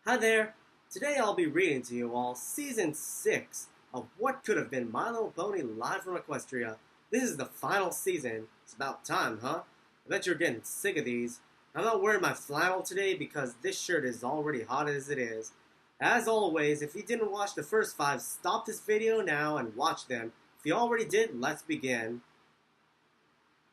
Hi there! Today I'll be reading to you all Season 6 of What Could Have Been My Little Pony live from Equestria. This is the final season. It's about time, huh? I bet you're getting sick of these. I'm not wearing my flannel today because this shirt is already hot as it is. As always, if you didn't watch the first 5, stop this video now and watch them. If you already did, let's begin.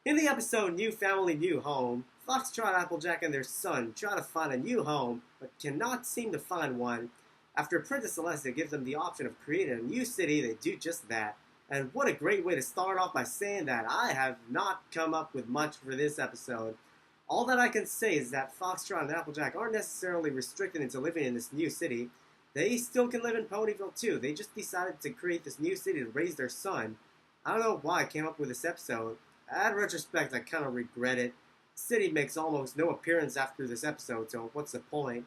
In the episode New Family, New Home, Foxtrot, Applejack, and their son try to find a new home, but cannot seem to find one. After Princess Celestia gives them the option of creating a new city, they do just that. And what a great way to start off by saying that I have not come up with much for this episode. All that I can say is that Foxtrot and Applejack aren't necessarily restricted into living in this new city. They still can live in Ponyville too. They just decided to create this new city to raise their son. I don't know why I came up with this episode. In retrospect, I kind of regret it. The city makes almost no appearance after this episode, so what's the point?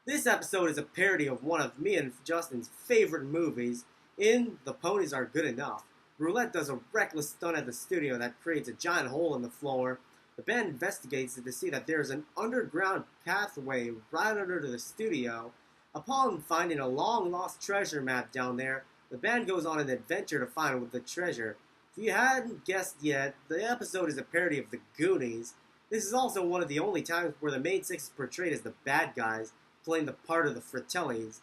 This episode is a parody of one of me and Justin's favorite movies, in The Ponies Are Good Enough. Roulette does a reckless stunt at the studio that creates a giant hole in the floor. The band investigates it to see that there is an underground pathway right under the studio. Upon finding a long-lost treasure map down there, the band goes on an adventure to find the treasure. If you hadn't guessed yet, the episode is a parody of The Goonies. This is also one of the only times where the main six is portrayed as the bad guys, playing the part of the Fratellis.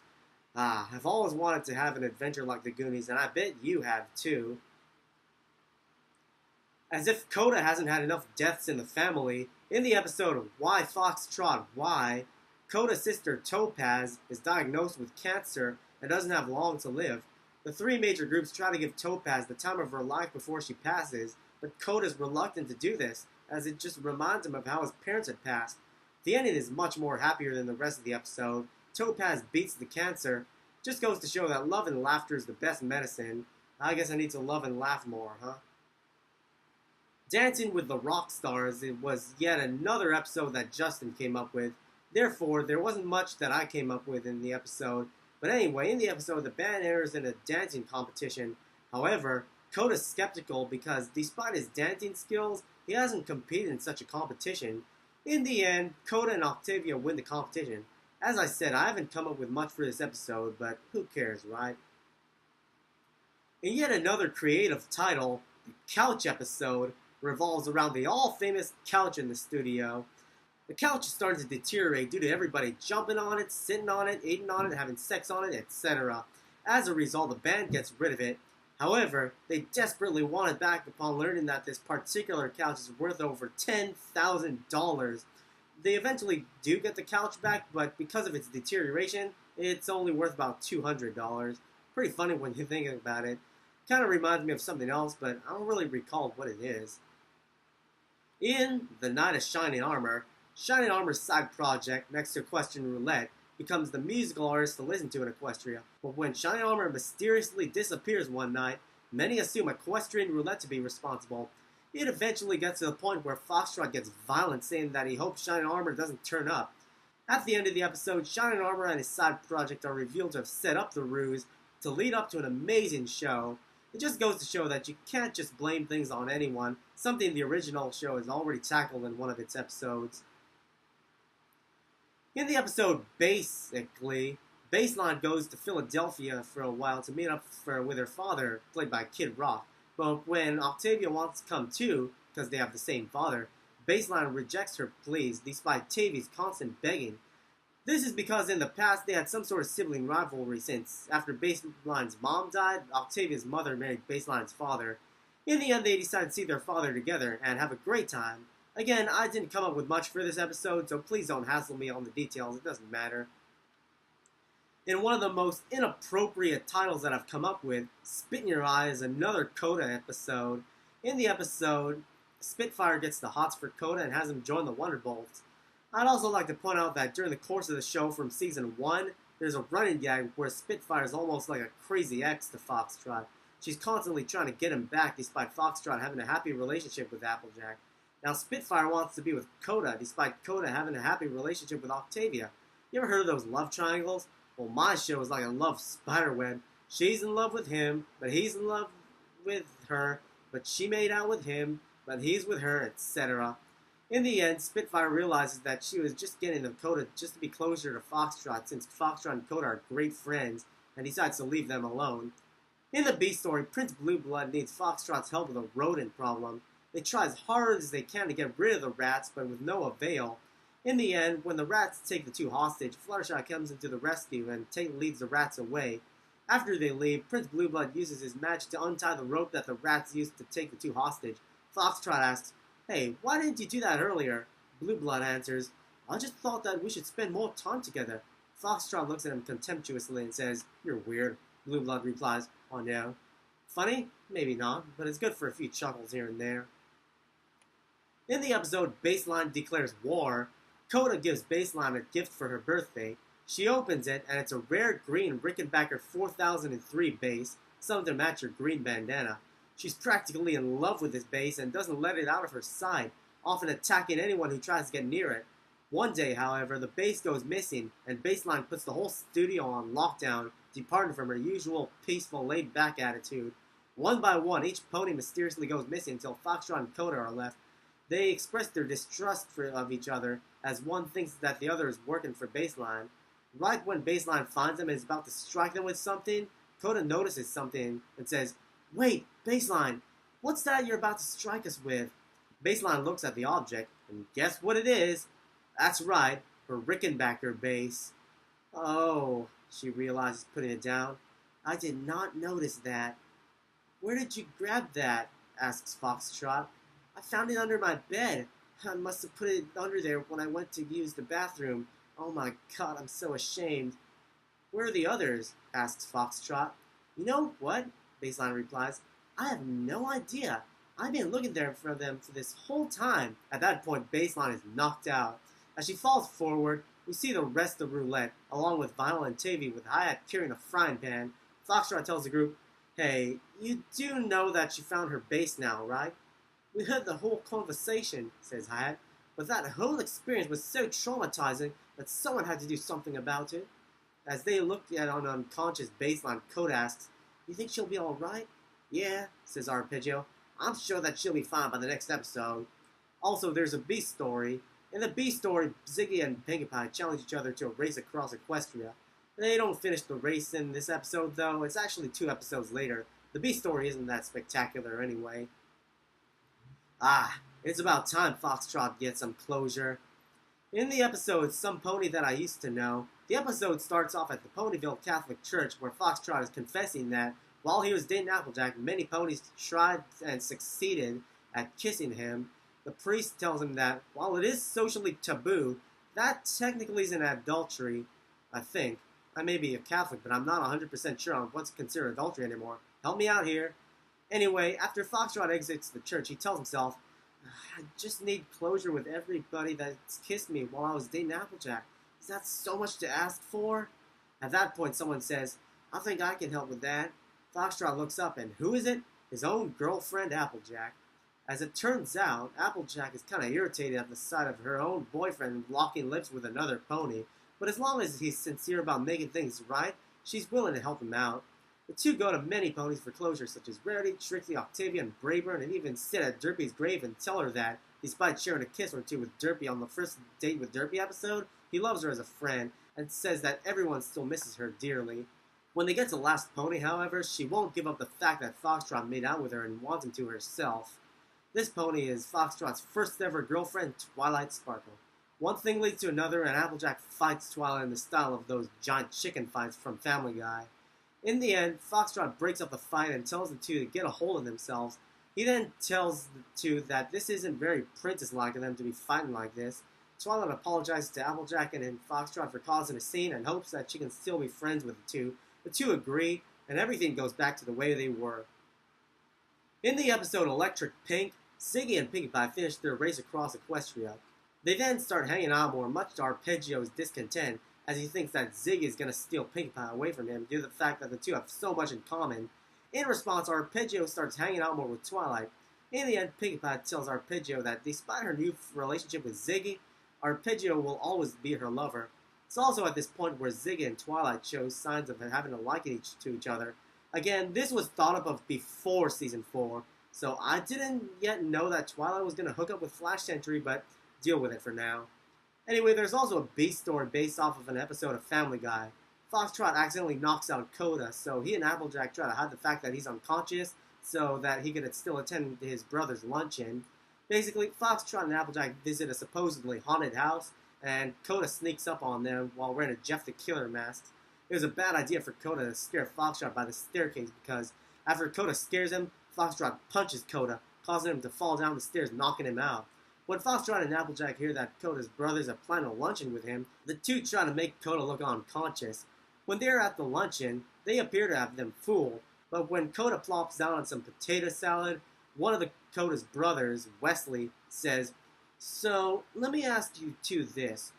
I've always wanted to have an adventure like The Goonies, and I bet you have too. As if Coda hasn't had enough deaths in the family, in the episode Why Foxtrot Why, Coda's sister Topaz is diagnosed with cancer and doesn't have long to live. The three major groups try to give Topaz the time of her life before she passes, but Coda's reluctant to do this, as it just reminds him of how his parents had passed. The ending is much more happier than the rest of the episode. Topaz beats the cancer. Just goes to show that love and laughter is the best medicine. I guess I need to love and laugh more, huh? Dancing with the Rock Stars, it was yet another episode that Justin came up with. Therefore, there wasn't much that I came up with in the episode. But anyway, in the episode, the band enters in a dancing competition. However, Coda's skeptical because despite his dancing skills, he hasn't competed in such a competition. In the end, Coda and Octavia win the competition. As I said, I haven't come up with much for this episode, but who cares, right? In yet another creative title, the Couch episode revolves around the all-famous couch in the studio. The couch is starting to deteriorate due to everybody jumping on it, sitting on it, eating on it, having sex on it, etc. As a result, the band gets rid of it. However, they desperately want it back upon learning that this particular couch is worth over $10,000. They eventually do get the couch back, but because of its deterioration, it's only worth about $200. Pretty funny when you think about it. Kind of reminds me of something else, but I don't really recall what it is. In The Night of Shining Armor's side project, next to Equestrian Roulette, becomes the musical artist to listen to in Equestria. But when Shining Armor mysteriously disappears one night, many assume Equestrian Roulette to be responsible. It eventually gets to the point where Foxtrot gets violent, saying that he hopes Shining Armor doesn't turn up. At the end of the episode, Shining Armor and his side project are revealed to have set up the ruse to lead up to an amazing show. It just goes to show that you can't just blame things on anyone, something the original show has already tackled in one of its episodes. In the episode Basically, Baseline goes to Philadelphia for a while to meet up with her father, played by Kid Rock. But when Octavia wants to come too, because they have the same father, Baseline rejects her pleas despite Tavy's constant begging. This is because in the past they had some sort of sibling rivalry since, after Baseline's mom died, Octavia's mother married Baseline's father. In the end, they decide to see their father together and have a great time. Again, I didn't come up with much for this episode, so please don't hassle me on the details, it doesn't matter. In one of the most inappropriate titles that I've come up with, Spit in Your Eye is another Coda episode. In the episode, Spitfire gets the hots for Coda and has him join the Wonderbolts. I'd also like to point out that during the course of the show from Season 1, there's a running gag where Spitfire is almost like a crazy ex to Foxtrot. She's constantly trying to get him back despite Foxtrot having a happy relationship with Applejack. Now Spitfire wants to be with Coda despite Coda having a happy relationship with Octavia. You ever heard of those love triangles? Well, my show is like a love spiderweb. She's in love with him, but he's in love with her, but she made out with him, but he's with her, etc. In the end, Spitfire realizes that she was just getting Dakota just to be closer to Foxtrot, since Foxtrot and Dakota are great friends, and decides to leave them alone. In the B story, Prince Blueblood needs Foxtrot's help with a rodent problem. They try as hard as they can to get rid of the rats, but with no avail. In the end, when the rats take the two hostage, Fluttershy comes into the rescue and leads the rats away. After they leave, Prince Blueblood uses his magic to untie the rope that the rats used to take the two hostage. Foxtrot asks, "Hey, why didn't you do that earlier?" Blueblood answers, "I just thought that we should spend more time together." Foxtrot looks at him contemptuously and says, "You're weird." Blueblood replies, "Oh no." Funny? Maybe not, but it's good for a few chuckles here and there. In the episode Baseline Declares War, Coda gives Baseline a gift for her birthday. She opens it, and it's a rare green Rickenbacker 4003 base, something to match her green bandana. She's practically in love with this base and doesn't let it out of her sight, often attacking anyone who tries to get near it. One day, however, the base goes missing, and Baseline puts the whole studio on lockdown, departing from her usual peaceful, laid-back attitude. One by one, each pony mysteriously goes missing until Foxtrot and Coda are left. They express their distrust of each other, as one thinks that the other is working for Baseline. Right when Baseline finds them and is about to strike them with something, Coda notices something and says, "Wait, Baseline, what's that you're about to strike us with?" Baseline looks at the object, and guess what it is? That's right, her Rickenbacker base. "Oh," she realizes, putting it down. "I did not notice that." "Where did you grab that?" asks Foxtrot. "I found it under my bed. I must have put it under there when I went to use the bathroom. Oh my god, I'm so ashamed." "Where are the others?" asks Foxtrot. "You know what?" Baseline replies. "I have no idea. I've been looking there for them for this whole time." At that point, Baseline is knocked out. As she falls forward, we see the rest of Roulette, along with Vinyl and Tavy, with Hayat carrying a frying pan. Foxtrot tells the group, "Hey, you do know that she found her base now, right?" "We heard the whole conversation," says Hayat, "but that whole experience was so traumatizing that someone had to do something about it." As they look at an unconscious Baseline, Coda asks, "You think she'll be alright?" "Yeah," says Arpeggio. "I'm sure that she'll be fine by the next episode." Also, there's a B story. In the B story, Ziggy and Pinkie Pie challenge each other to a race across Equestria. They don't finish the race in this episode, though. It's actually 2 episodes later. The B story isn't that spectacular anyway. It's about time Foxtrot gets some closure. In the episode Some Pony That I Used to Know, the episode starts off at the Ponyville Catholic Church, where Foxtrot is confessing that while he was dating Applejack, many ponies tried and succeeded at kissing him. The priest tells him that while it is socially taboo, that technically is an adultery, I think. I may be a Catholic, but I'm not 100% sure on what's considered adultery anymore. Help me out here. Anyway, after Foxtrot exits the church, he tells himself, "I just need closure with everybody that's kissed me while I was dating Applejack. Is that so much to ask for?" At that point, someone says, "I think I can help with that." Foxtrot looks up, and who is it? His own girlfriend, Applejack. As it turns out, Applejack is kind of irritated at the sight of her own boyfriend locking lips with another pony, but as long as he's sincere about making things right, she's willing to help him out. The two go to many ponies for closure, such as Rarity, Trixie, Octavia, and Brayburn, and even sit at Derpy's grave and tell her that, despite sharing a kiss or two with Derpy on the first Date with Derpy episode, he loves her as a friend, and says that everyone still misses her dearly. When they get to Last Pony, however, she won't give up the fact that Foxtrot made out with her and wants him to herself. This pony is Foxtrot's first ever girlfriend, Twilight Sparkle. One thing leads to another, and Applejack fights Twilight in the style of those giant chicken fights from Family Guy. In the end, Foxtrot breaks up the fight and tells the two to get a hold of themselves. He then tells the two that this isn't very princess-like of them to be fighting like this. Twilight apologizes to Applejack and Foxtrot for causing a scene and hopes that she can still be friends with the two. The two agree, and everything goes back to the way they were. In the episode Electric Pink, Ziggy and Pinkie Pie finish their race across Equestria. They then start hanging out more, much to Arpeggio's discontent, as he thinks that Ziggy is going to steal Pinkie Pie away from him due to the fact that the two have so much in common. In response, Arpeggio starts hanging out more with Twilight. In the end, Pinkie Pie tells Arpeggio that despite her new relationship with Ziggy, Arpeggio will always be her lover. It's also at this point where Ziggy and Twilight show signs of having a liking to each other. Again, this was thought of before Season 4. So I didn't yet know that Twilight was going to hook up with Flash Sentry, but deal with it for now. Anyway, there's also a B story based off of an episode of Family Guy. Foxtrot accidentally knocks out Coda, so he and Applejack try to hide the fact that he's unconscious so that he could still attend his brother's luncheon. Basically, Foxtrot and Applejack visit a supposedly haunted house, and Coda sneaks up on them while wearing a Jeff the Killer mask. It was a bad idea for Coda to scare Foxtrot by the staircase because after Coda scares him, Foxtrot punches Coda, causing him to fall down the stairs, knocking him out. When Foxtrot and Applejack hear that Coda's brothers are planning a luncheon with him, the two try to make Coda look unconscious. When they're at the luncheon, they appear to have them fooled, but when Coda plops down on some potato salad, one of Coda's brothers, Wesley, says, "So, let me ask you two this.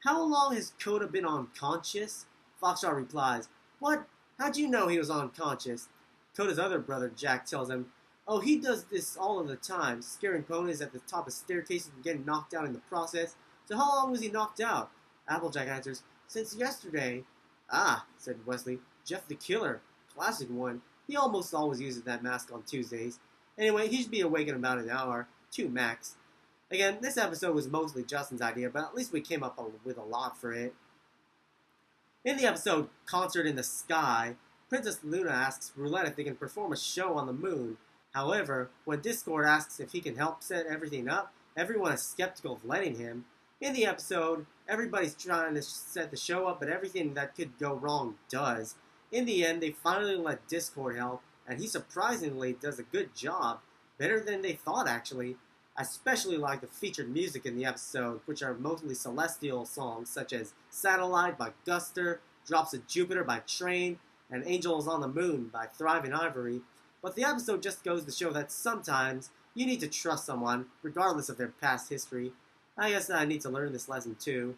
How long has Coda been unconscious?" Foxtrot replies, "What? How'd you know he was unconscious?" Coda's other brother, Jack, tells him, "Oh, he does this all of the time, scaring ponies at the top of staircases and getting knocked out in the process. So how long was he knocked out?" Applejack answers, "Since yesterday." "Ah," said Wesley, "Jeff the Killer. Classic one. He almost always uses that mask on Tuesdays. Anyway, he should be awake in about an hour. 2 max." Again, this episode was mostly Justin's idea, but at least we came up with a lot for it. In the episode Concert in the Sky, Princess Luna asks Roulette if they can perform a show on the moon. However, when Discord asks if he can help set everything up, everyone is skeptical of letting him. In the episode, everybody's trying to set the show up, but everything that could go wrong does. In the end, they finally let Discord help, and he surprisingly does a good job. Better than they thought, actually. I especially like the featured music in the episode, which are mostly celestial songs, such as Satellite by Guster, Drops of Jupiter by Train, and Angels on the Moon by Thriving Ivory. But the episode just goes to show that sometimes you need to trust someone, regardless of their past history. I guess I need to learn this lesson too.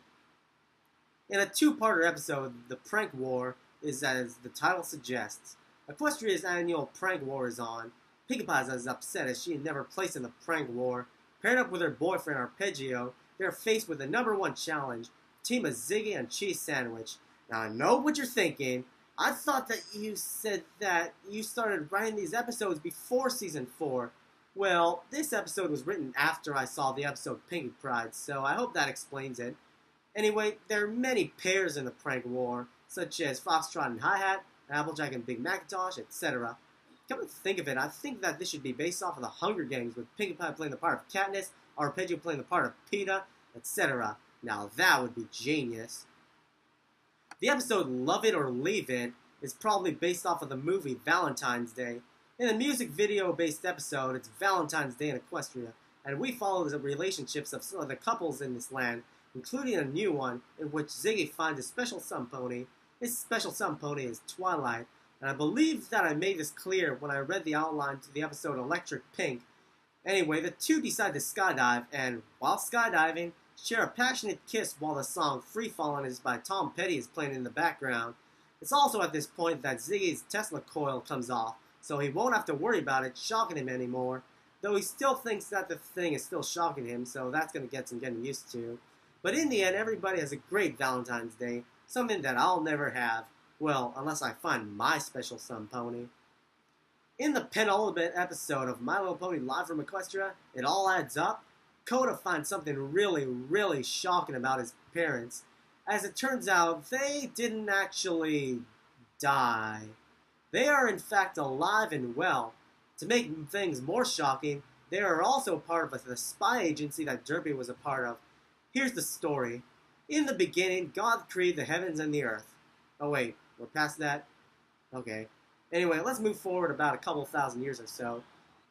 In a 2-parter episode, the Prank War is as the title suggests. Equestria's annual Prank War is on. Pinkie Pie is as upset as she had never placed in the Prank War. Paired up with her boyfriend Arpeggio, they're faced with the #1 challenge, Team of Ziggy and Cheese Sandwich. Now I know what you're thinking. I thought that you said that you started writing these episodes before Season 4. Well, this episode was written after I saw the episode Pinkie Pride, so I hope that explains it. Anyway, there are many pairs in the Prank War, such as Foxtrot and Hi-Hat, Applejack and Big Macintosh, etc. Come to think of it, I think that this should be based off of the Hunger Games, with Pinkie Pie playing the part of Katniss, Arpeggio playing the part of Peeta, etc. Now that would be genius. The episode Love It or Leave It is probably based off of the movie Valentine's Day. In the music video-based episode, it's Valentine's Day in Equestria, and we follow the relationships of some of the couples in this land, including a new one in which Ziggy finds a special sun pony. His special sun pony is Twilight, and I believe that I made this clear when I read the outline to the episode Electric Pink. Anyway, the two decide to skydive, and while skydiving, share a passionate kiss while the song Free Fallin' is by Tom Petty is playing in the background. It's also at this point that Ziggy's Tesla coil comes off, so he won't have to worry about it shocking him anymore, though he still thinks that the thing is still shocking him, so that's going to get some getting used to. But in the end, everybody has a great Valentine's Day, something that I'll never have. Well, unless I find my special sun pony. In the penultimate episode of My Little Pony Live from Equestria, It All Adds Up, Coda finds something really, really shocking about his parents. As it turns out, they didn't actually die. They are in fact alive and well. To make things more shocking, they are also part of the spy agency that Derpy was a part of. Here's the story. In the beginning, God created the heavens and the earth. Oh wait, we're past that? Okay. Anyway, let's move forward about a couple thousand years or so.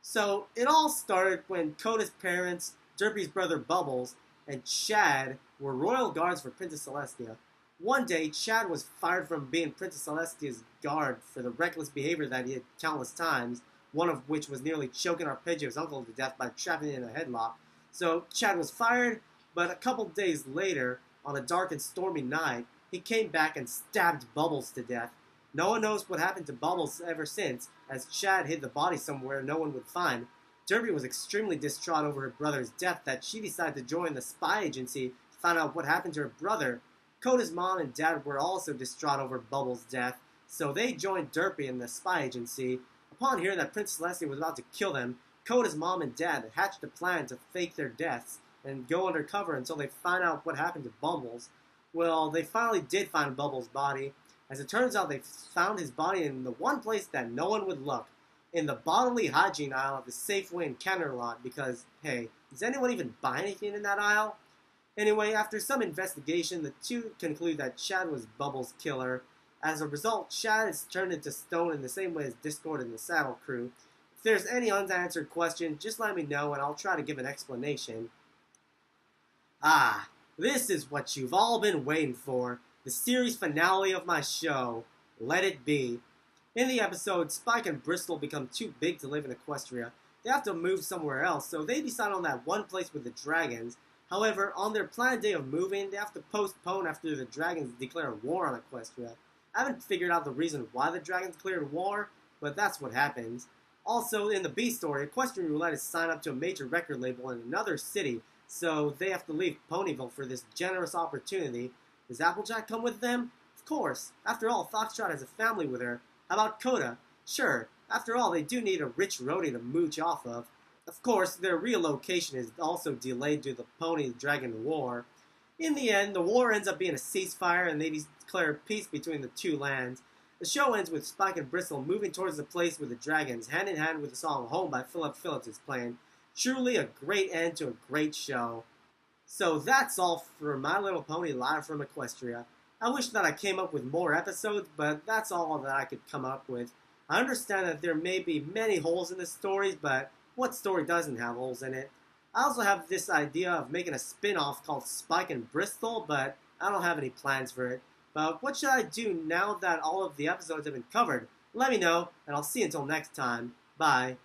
So, it all started when Coda's parents, Derpy's brother Bubbles, and Chad were royal guards for Princess Celestia. One day, Chad was fired from being Princess Celestia's guard for the reckless behavior that he had countless times, one of which was nearly choking Arpeggio's uncle to death by trapping him in a headlock. So, Chad was fired, but a couple days later, on a dark and stormy night, he came back and stabbed Bubbles to death. No one knows what happened to Bubbles ever since, as Chad hid the body somewhere no one would find. Derpy was extremely distraught over her brother's death that she decided to join the spy agency to find out what happened to her brother. Coda's mom and dad were also distraught over Bubbles' death, so they joined Derpy in the spy agency. Upon hearing that Princess Celestia was about to kill them, Koda's mom and dad hatched a plan to fake their deaths and go undercover until they find out what happened to Bumbles. Well, they finally did find Bumbles' body. As it turns out, they found his body in the one place that no one would look, in the bodily hygiene aisle of the Safeway and Kenner lot, because, hey, does anyone even buy anything in that aisle? Anyway, after some investigation, the two conclude that Chad was Bubbles' killer. As a result, Chad is turned into stone in the same way as Discord and the Saddle Crew. If there's any unanswered question, just let me know and I'll try to give an explanation. Ah, this is what you've all been waiting for, the series finale of my show, Let It Be. In the episode, Spike and Bristol become too big to live in Equestria. They have to move somewhere else, so they decide on that one place with the dragons. However, on their planned day of moving, they have to postpone after the dragons declare war on Equestria. I haven't figured out the reason why the dragons declared war, but that's what happens. Also, in the B story, Equestrian Roulette is signed up to a major record label in another city, so they have to leave Ponyville for this generous opportunity. Does Applejack come with them? Of course. After all, Foxtrot has a family with her. How about Coda? Sure. After all, they do need a rich roadie to mooch off of. Of course, their relocation is also delayed due to the Pony-Dragon War. In the end, the war ends up being a ceasefire and they declare peace between the two lands. The show ends with Spike and Bristol moving towards the place with the dragons, hand in hand with the song Home by Philip Phillips is playing. Truly a great end to a great show. So that's all for My Little Pony Live from Equestria. I wish that I came up with more episodes, but that's all that I could come up with. I understand that there may be many holes in the stories, but what story doesn't have holes in it? I also have this idea of making a spin-off called Spike and Bristol, but I don't have any plans for it. But what should I do now that all of the episodes have been covered? Let me know, and I'll see you until next time. Bye.